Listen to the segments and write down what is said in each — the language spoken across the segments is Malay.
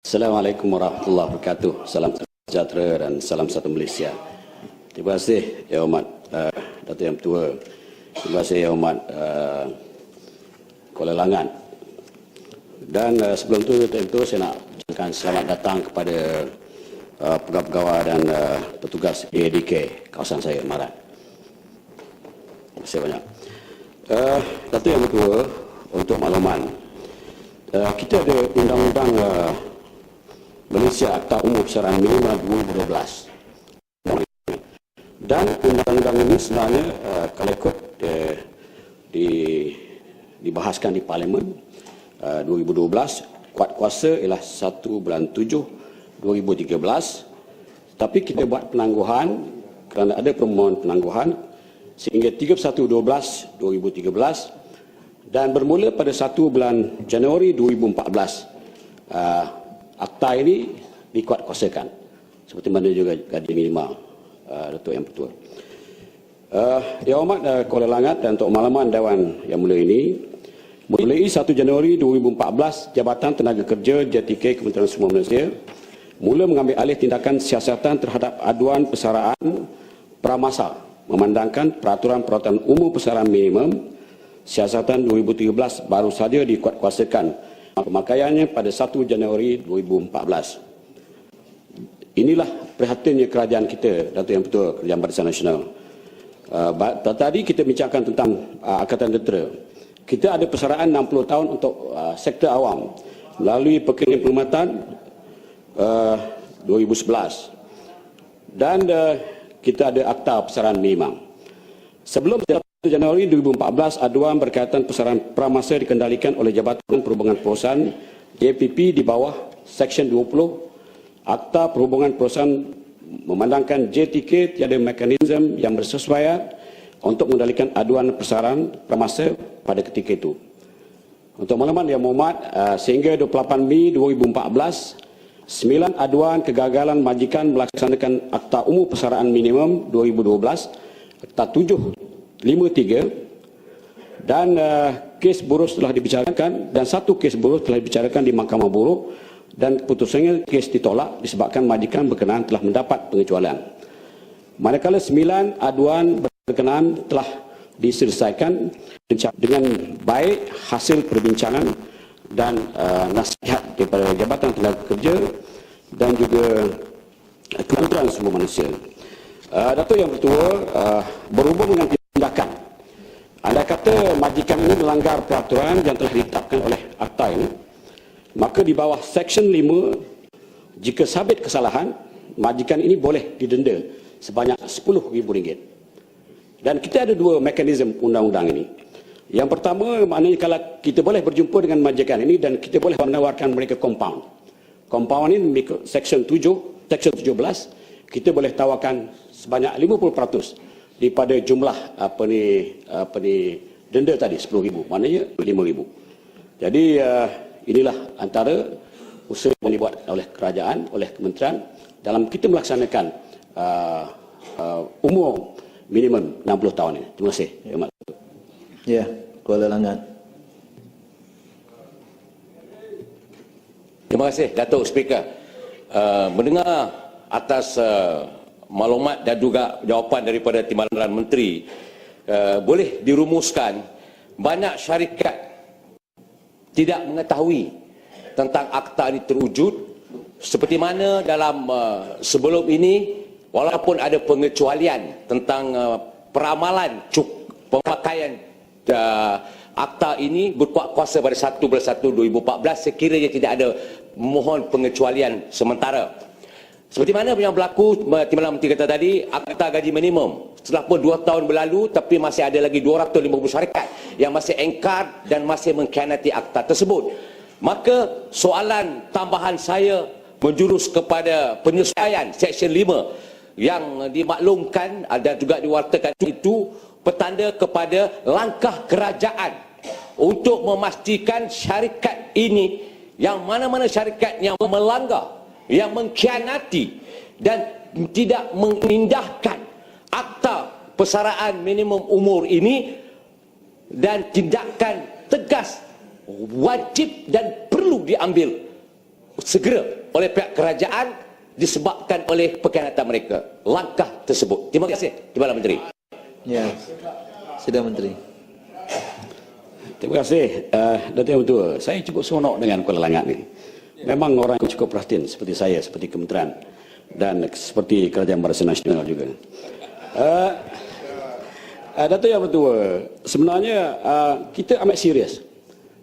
Assalamualaikum warahmatullahi wabarakatuh. Salam sejahtera dan salam satu Malaysia. Terima kasih Yang Hormat Datuk Yang Tua. Terima kasih Yang Hormat Kuala Langat. Dan sebelum itu tentu saya nak ucapkan selamat datang kepada pegawai-pegawai dan petugas AADK kawasan saya Marat. Terima kasih banyak. Datuk Yang Tua, untuk makluman, kita ada undang-undang Malaysia Akta Umur Besaran Minimum 2012. Dan undang-undang ini sebenarnya kalau ikut dibahaskan di Parlimen 2012, kuat kuasa ialah 1 bulan 7 2013. Tapi kita buat penangguhan kerana ada permohonan penangguhan sehingga 31/12/2013 dan bermula pada 1 bulan Januari 2014. Akta ini dikuatkuasakan seperti mana juga gaji minima Datuk Yang Pertua. Yang Hormat Kuala Langat, dan untuk makluman Dewan Yang Mulia ini, mulai 1 Januari 2014 Jabatan Tenaga Kerja JTK Kementerian Semua Malaysia mula mengambil alih tindakan siasatan terhadap aduan persaraan pramasa memandangkan peraturan umum persaraan minimum siasatan 2013 baru saja dikuatkuasakan pemakaiannya pada 1 Januari 2014. Inilah prihatinnya kerajaan kita, Datuk Yang Pertua, Kerajaan Barisan Nasional. Tadi kita bincangkan tentang Angkatan Tentera. Kita ada persaraan 60 tahun untuk sektor awam melalui Perkara Perkhidmatan 2011. Dan kita ada Akta Persaraan Minimum. Sebelum 1 Januari 2014, aduan berkaitan persaraan pramasa dikendalikan oleh Jabatan Perhubungan Perusahaan JPP di bawah Seksyen 20 Akta Perhubungan Perusahaan memandangkan JTK tiada mekanisme yang bersesuaian untuk mengendalikan aduan persaraan pramasa pada ketika itu. Untuk makluman Yang Hormat, sehingga 28 Mei 2014, 9 aduan kegagalan majikan melaksanakan Akta Umum Persaraan Minimum 2012, Akta 753, dan kes buruh telah dibicarakan dan 1 kes buruh telah dibicarakan di Mahkamah Buruh dan keputusannya kes ditolak disebabkan majikan berkenaan telah mendapat pengecualian. Manakala 9 aduan berkenaan telah diselesaikan dengan baik hasil perbincangan dan nasihat daripada Jabatan Tenaga Kerja dan juga Kementerian Semua Manusia. Datuk Yang Pertua, berhubung dengan tindakan, anda kata majikan ini melanggar peraturan yang telah ditetapkan oleh Akta ini, maka di bawah Seksyen 5, jika sabit kesalahan, majikan ini boleh didenda sebanyak RM10,000. Dan kita ada 2 mekanisme undang-undang ini. Yang pertama, maknanya kalau kita boleh berjumpa dengan majikan ini dan kita boleh menawarkan mereka compound. Compound ini mengikut Seksyen 17, kita boleh tawarkan sebanyak 50% daripada jumlah denda tadi, RM10,000, maknanya RM5,000. Jadi inilah antara usaha yang dibuat oleh kerajaan, oleh kementerian dalam kita melaksanakan umur minimum 60 tahun ini. Terima kasih. Ya, Kuala Langat. Terima kasih Datuk Speaker. Mendengar atas maklumat dan juga jawapan daripada Timbalan Menteri, boleh dirumuskan banyak syarikat tidak mengetahui tentang akta ini terwujud, seperti mana dalam sebelum ini walaupun ada pengecualian tentang peramalan pemakaian akta ini berkuat kuasa pada 1 bulan 1 2014, sekiranya tidak ada mohon pengecualian sementara. Seperti mana yang berlaku, Timbalan Menteri kata tadi, akta gaji minimum setelah pun 2 tahun berlalu, tapi masih ada lagi 250 syarikat yang masih engkar dan masih mengkhianati akta tersebut. Maka soalan tambahan saya menjurus kepada penyesuaian Seksyen 5 yang dimaklumkan dan juga diwartakan itu petanda kepada langkah kerajaan untuk memastikan syarikat ini, yang mana-mana syarikat yang melanggar, yang mengkhianati dan tidak mengindahkan akta persaraan minimum umur ini, dan tindakan tegas wajib dan perlu diambil segera oleh pihak kerajaan disebabkan oleh pengkhianatan mereka. Langkah tersebut. Terima kasih, Timbalan Menteri. Ya, Sidang Menteri. Terima kasih, Datuk Yang Bertua. Saya cukup seronok dengan Kuala Langat ni. Memang orang yang cukup perhatian seperti saya, seperti kementerian dan seperti Kerajaan Barisan Nasional juga. Datuk Yang Bertua, sebenarnya kita amat serius.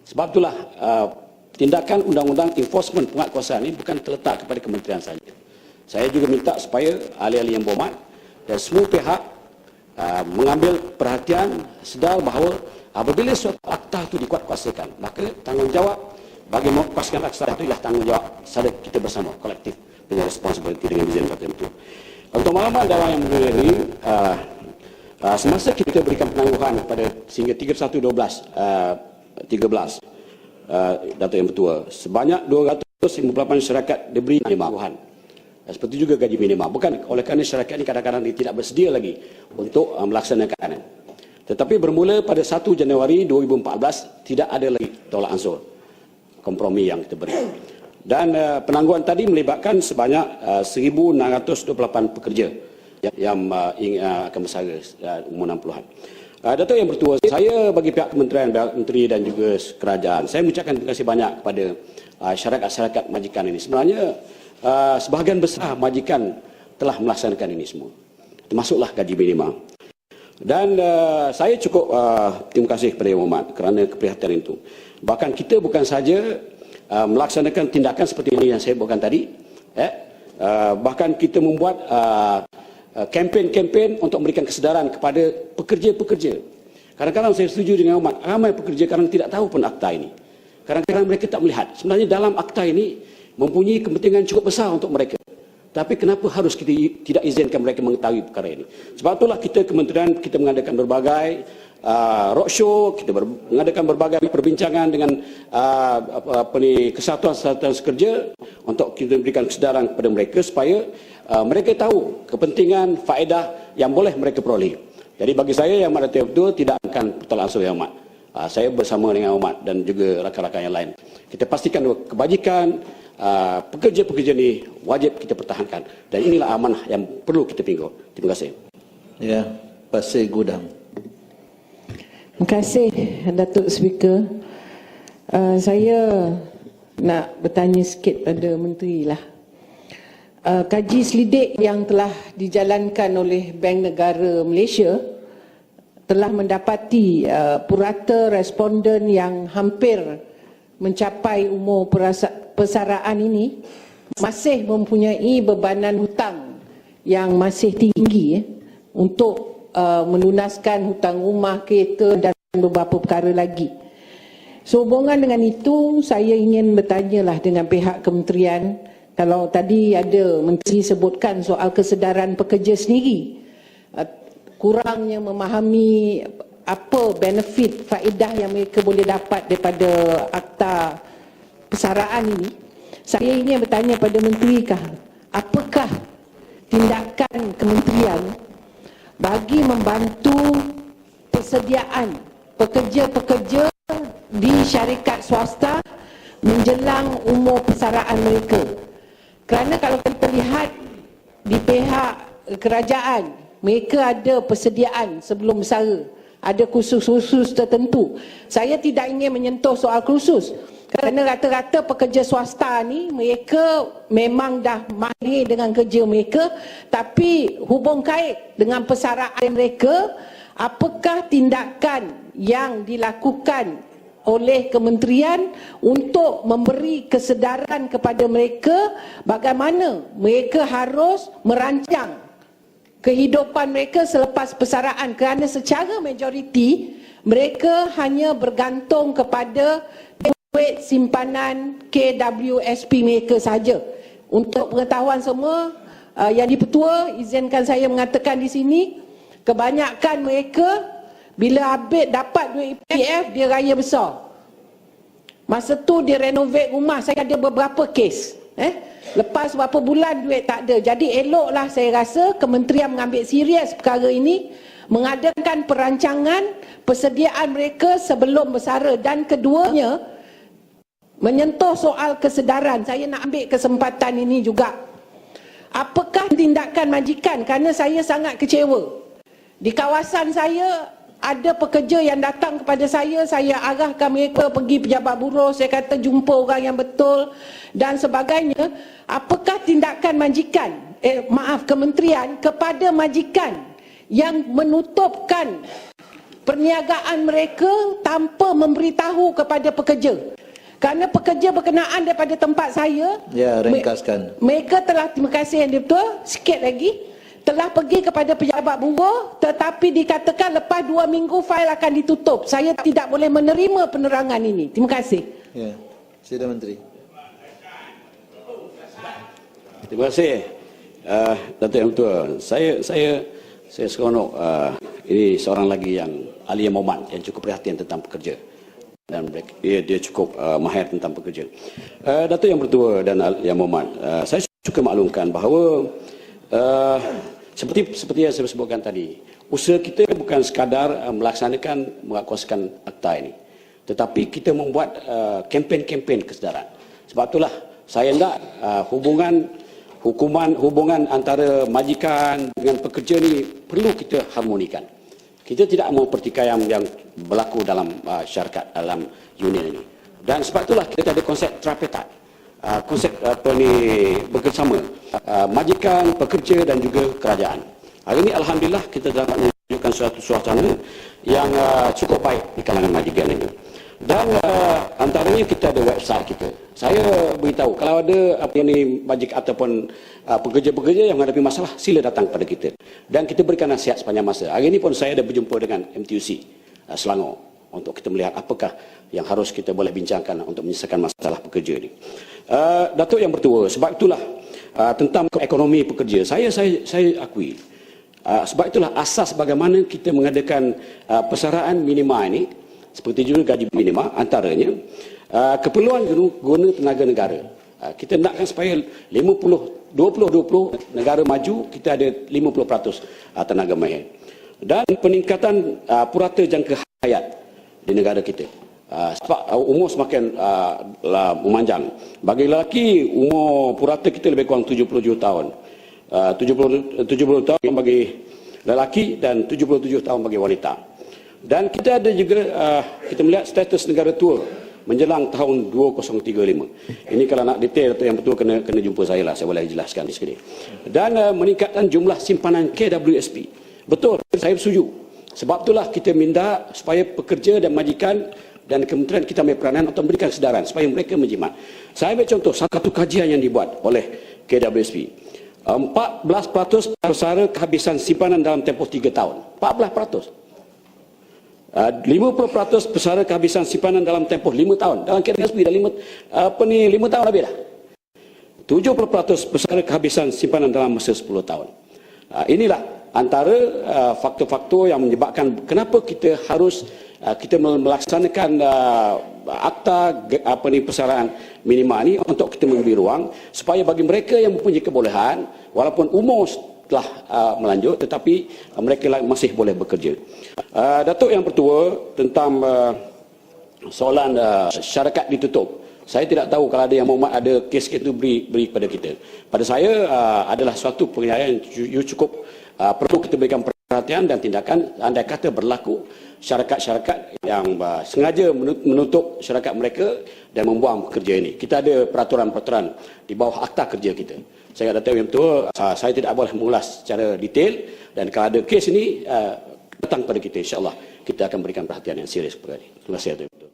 Sebab itulah tindakan undang-undang enforcement penguatkuasaan ini bukan terletak kepada kementerian saja. Saya juga minta supaya ahli-ahli yang berhormat dan semua pihak mengambil perhatian, sedar bahawa apabila suatu akta itu dikuatkuasakan, maka tanggungjawab bagi menguatkuasakan akta itu ialah tanggungjawab sadar kita bersama, kolektif, dengan responsibility dengan izin Datuk Yang Bertua. Untuk maklumat dalam yang mulia ini, semasa kita berikan penangguhan kepada sehingga 31/12/13, Datuk Yang Bertua, sebanyak 258 syarikat diberi penangguhan. Seperti juga gaji minimum. Bukan oleh kerana syarikat ini kadang-kadang tidak bersedia lagi untuk melaksanakan. Tetapi bermula pada 1 Januari 2014 tidak ada lagi tolak ansur kompromi yang kita beri. Dan penangguhan tadi melibatkan sebanyak 1,628 pekerja yang akan bersara umur 60-an. Datuk Yang Bertua, saya bagi pihak kementerian, menteri dan juga kerajaan, saya mengucapkan terima kasih banyak kepada syarikat-syarikat majikan ini. Sebenarnya sebahagian besar majikan telah melaksanakan ini semua, termasuklah gaji minimum. Dan saya cukup terima kasih kepada Yang Berhormat kerana keprihatinan itu. Bahkan kita bukan saja melaksanakan tindakan seperti ini yang saya buatkan tadi, bahkan kita membuat kempen-kempen untuk memberikan kesedaran kepada pekerja-pekerja. Kadang-kadang saya setuju dengan Umat, ramai pekerja kadang tidak tahu pun akta ini. Kadang-kadang mereka tak melihat. Sebenarnya dalam akta ini mempunyai kepentingan cukup besar untuk mereka. Tapi kenapa harus kita tidak izinkan mereka mengetahui perkara ini? Sebab itulah kita kementerian, kita mengadakan berbagai roadshow, kita mengadakan berbagai perbincangan dengan kesatuan-kesatuan sekerja untuk kita berikan kesedaran kepada mereka supaya mereka tahu kepentingan, faedah yang boleh mereka peroleh. Jadi bagi saya Yang Amat Datuk Yang Bertua tidak akan tolak ansur Yang Amat. Saya bersama dengan Umat dan juga rakan-rakan yang lain. Kita pastikan kebajikan pekerja-pekerja ini wajib kita pertahankan. Dan inilah amanah yang perlu kita pinggul. Terima kasih. Ya, Pasir Gudang. Terima kasih Datuk Speaker. Saya nak bertanya sikit pada Menteri lah. Kaji selidik yang telah dijalankan oleh Bank Negara Malaysia telah mendapati purata responden yang hampir mencapai umur persaraan ini masih mempunyai bebanan hutang yang masih tinggi untuk melunaskan hutang rumah, kereta dan beberapa perkara lagi. Sehubungan dengan itu, saya ingin bertanyalah dengan pihak kementerian, kalau tadi ada Menteri sebutkan soal kesedaran pekerja sendiri, kurangnya memahami apa benefit, faedah yang mereka boleh dapat daripada akta persaraan ini. Saya ingin bertanya pada Menteri, apakah tindakan kementerian bagi membantu persediaan pekerja-pekerja di syarikat swasta menjelang umur persaraan mereka? Kerana kalau kita lihat di pihak kerajaan, mereka ada persediaan sebelum bersara, ada kursus-kursus tertentu. Saya tidak ingin menyentuh soal kursus, kerana rata-rata pekerja swasta ni mereka memang dah mahir dengan kerja mereka, tapi hubung kait dengan persaraan mereka, apakah tindakan yang dilakukan oleh kementerian untuk memberi kesedaran kepada mereka bagaimana mereka harus merancang kehidupan mereka selepas persaraan, kerana secara majoriti mereka hanya bergantung kepada duit simpanan KWSP mereka saja. Untuk pengetahuan semua, Yang di-Pertua, izinkan saya mengatakan di sini, kebanyakan mereka bila habis dapat duit EPF, dia raya besar. Masa tu dia renovate rumah. Saya ada beberapa kes. Lepas beberapa bulan duit tak ada. Jadi eloklah saya rasa kementerian mengambil serius perkara ini, mengadakan perancangan persediaan mereka sebelum bersara. Dan keduanya, menyentuh soal kesedaran. Saya nak ambil kesempatan ini juga. Apakah tindakan majikan? Kerana saya sangat kecewa. Di kawasan saya ada pekerja yang datang kepada saya arahkan mereka pergi pejabat buruh, saya kata jumpa orang yang betul dan sebagainya. Apakah tindakan majikan, kementerian kepada majikan yang menutupkan perniagaan mereka tanpa memberitahu kepada pekerja? Kerana pekerja berkenaan daripada tempat saya, Ya, ringkaskan. mereka telah, terima kasih yang betul, sikit lagi, telah pergi kepada pejabat buruh, tetapi dikatakan lepas 2 minggu fail akan ditutup. Saya tidak boleh menerima penerangan ini. Terima kasih. Ya, Sila Menteri. Terima kasih, Datuk Yang Betul. Saya seronok ini seorang lagi yang ahli yang momat yang cukup perhatian tentang pekerja dan dia cukup mahir tentang pekerja. Datuk Yang Bertua dan Yang Momat, saya suka maklumkan bahawa seperti yang saya sebutkan tadi, usaha kita bukan sekadar melaksanakan menguaskan akta ini, tetapi kita membuat kempen-kempen kesedaran. Sebab itulah saya hendak hubungan antara majikan dengan pekerja ni perlu kita harmonikan. Kita tidak mahu pertikaian yang berlaku dalam syarikat, dalam union ini. Dan sebab itulah kita ada konsep tripartite, konsep bekerjasama, majikan, pekerja dan juga kerajaan. Hari ini alhamdulillah kita dapat menunjukkan suatu suasana yang cukup baik di kalangan majikan ini. Dan antaranya kita ada website kita. Saya beritahu kalau ada majik ataupun pekerja-pekerja yang menghadapi masalah, sila datang kepada kita. Dan kita berikan nasihat sepanjang masa. Hari ini pun saya ada berjumpa dengan MTUC Selangor untuk kita melihat apakah yang harus kita boleh bincangkan untuk menyelesaikan masalah pekerja ini. Datuk Yang Bertua, sebab itulah tentang ekonomi pekerja, saya akui. Sebab itulah asas bagaimana kita mengadakan persaraan minima ini, seperti juga gaji minima, antaranya keperluan guna tenaga negara. Kita nakkan supaya 20-20 negara maju, kita ada 50% tenaga mahir. Dan peningkatan purata jangka hayat di negara kita. Sebab umur semakin memanjang. Bagi lelaki, umur purata kita lebih kurang 77 tahun. 70 tahun bagi lelaki dan 77 tahun bagi wanita. Dan kita ada juga, kita melihat status negara tua menjelang tahun 2035. Ini kalau nak detail Datuk Yang Betul kena jumpa saya lah, saya boleh jelaskan di sini. Dan meningkatkan jumlah simpanan KWSP. Betul, saya setuju. Sebab itulah kita minta supaya pekerja dan majikan dan kementerian kita ambil peranan untuk memberikan kesedaran supaya mereka menjimat. Saya ambil contoh satu kajian yang dibuat oleh KWSP. 14% persara kehabisan simpanan dalam tempoh 3 tahun. 14%. 50% persara kehabisan simpanan dalam tempoh 5 tahun. Dalam KWSP dah 5 tahun lebih dah. 70% persara kehabisan simpanan dalam masa 10 tahun. Inilah antara faktor-faktor yang menyebabkan kenapa kita harus kita melaksanakan akta persaraan minima ini untuk kita memberi ruang supaya bagi mereka yang mempunyai kebolehan walaupun umur telah melanjut tetapi mereka masih boleh bekerja. Datuk Yang Bertua tentang soalan syarikat ditutup. Saya tidak tahu kalau ada yang mahu ada kes itu beri kepada kita. Pada saya adalah suatu penilaian yang cukup perlu kita berikan perhatian dan tindakan andai kata berlaku syarikat-syarikat yang sengaja menutup syarikat mereka dan membuang pekerja ini. Kita ada peraturan-peraturan di bawah akta kerja kita. Saya Datuk Yang Betul, saya tidak boleh mengulas secara detail dan kalau ada kes ini datang pada kita, insya-Allah kita akan berikan perhatian yang serius kepada ini. Terima kasih Datuk Yang Betul.